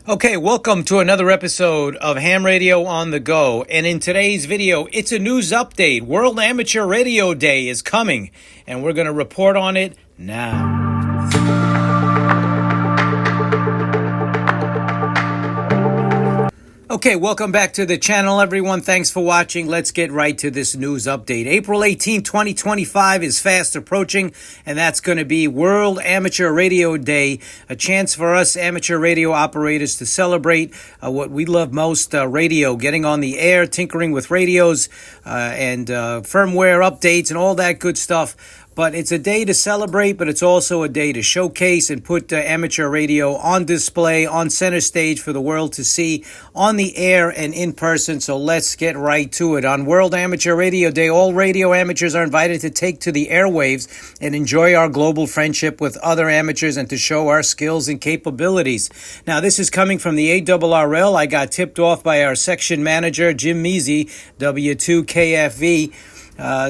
Okay, welcome to another episode of Ham Radio on the Go. And in today's video, it's a news update. World Amateur Radio Day is coming, and we're going to report on it now. Okay, welcome back to the channel, everyone. Thanks for watching. Let's get right to this news update. April 18, 2025 is fast approaching, and that's going to be World Amateur Radio Day, a chance for us amateur radio operators to celebrate what we love most, radio, getting on the air, tinkering with radios, and firmware updates and all that good stuff. But it's a day to celebrate, but it's also a day to showcase and put amateur radio on display, on center stage for the world to see on the air and in person. So let's get right to it. On World Amateur Radio Day, all radio amateurs are invited to take to the airwaves and enjoy our global friendship with other amateurs and to show our skills and capabilities. Now, this is coming from the ARRL. I got tipped off by our section manager, Jim Measy, W2KFV.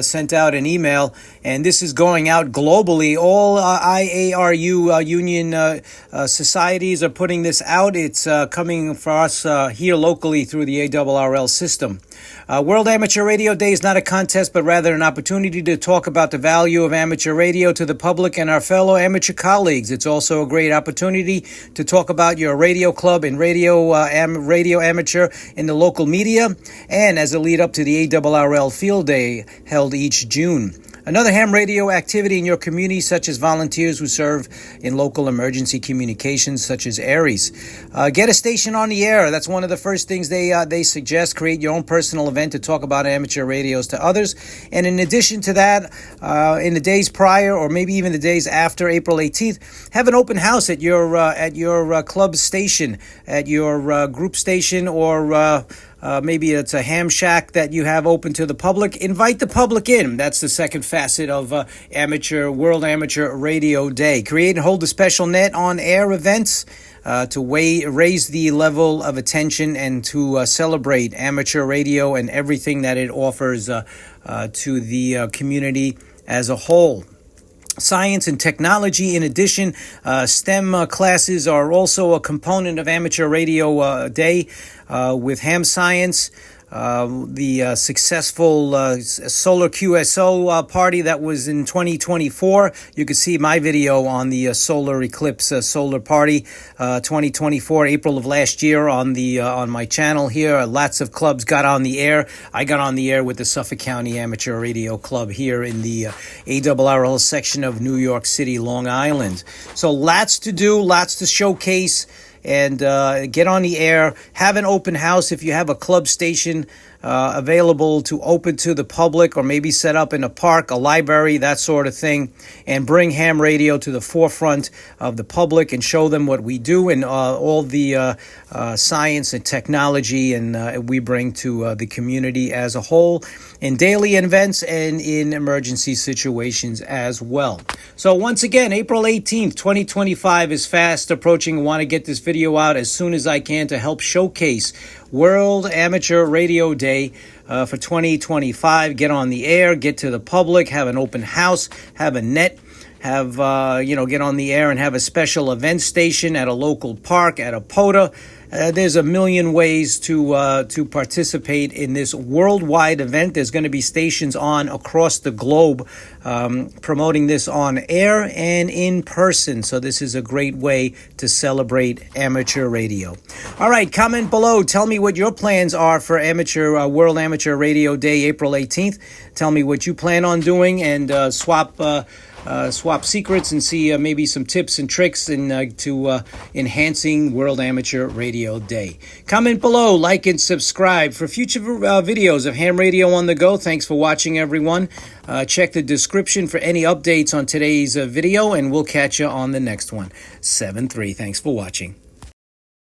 Sent out an email, and this is going out globally. All IARU union societies are putting this out. It's coming for us here locally through the ARRL system. World Amateur Radio Day is not a contest, but rather an opportunity to talk about the value of amateur radio to the public and our fellow amateur colleagues. It's also a great opportunity to talk about your radio club and radio amateur in the local media, and as a lead up to the ARRL Field Day held each June. Another ham radio activity in your community, such as volunteers who serve in local emergency communications, such as ARRLs. Get a station on the air. That's one of the first things they suggest. Create your own personal event to talk about amateur radios to others. And in addition to that, in the days prior, or maybe even the days after April 18th, have an open house at your club station, at your group station, or maybe it's a ham shack that you have open to the public. Invite the public in. That's the second facet of World Amateur Radio Day. Create and hold a special net on air events to raise the level of attention and to celebrate amateur radio and everything that it offers to the community as a whole. Science and technology. In addition, STEM classes are also a component of Amateur Radio Day with ham science. The successful solar QSO party that was in 2024. You can see my video on the solar eclipse solar party 2024, April of last year on my channel here. Lots of clubs got on the air. I got on the air with the Suffolk County Amateur Radio Club here in the ARRL section of New York City, Long Island. So lots to do, lots to showcase. And get on the air, have an open house if you have a club station available to open to the public, or maybe set up in a park, a library, that sort of thing, and bring ham radio to the forefront of the public and show them what we do and all the science and technology and we bring to the community as a whole in daily events and in emergency situations as well. So once again, April 18th, 2025 is fast approaching. I want to get this video out as soon as I can to help showcase World Amateur Radio Day for 2025. Get on the air, get to the public, have an open house, have a net, have get on the air and have a special event station at a local park, at a POTA. There's a million ways to participate in this worldwide event. There's going to be stations on across the globe promoting this on air and in person. So this is a great way to celebrate amateur radio. All right, comment below. Tell me what your plans are for World Amateur Radio Day, April 18th. Tell me what you plan on doing, and swap secrets and see maybe some tips and tricks to enhancing World Amateur Radio Day. Comment below, like and subscribe for future videos of Ham Radio on the Go. Thanks for watching, everyone. Check the description for any updates on today's video, and we'll catch you on the next one. 7-3. Thanks for watching.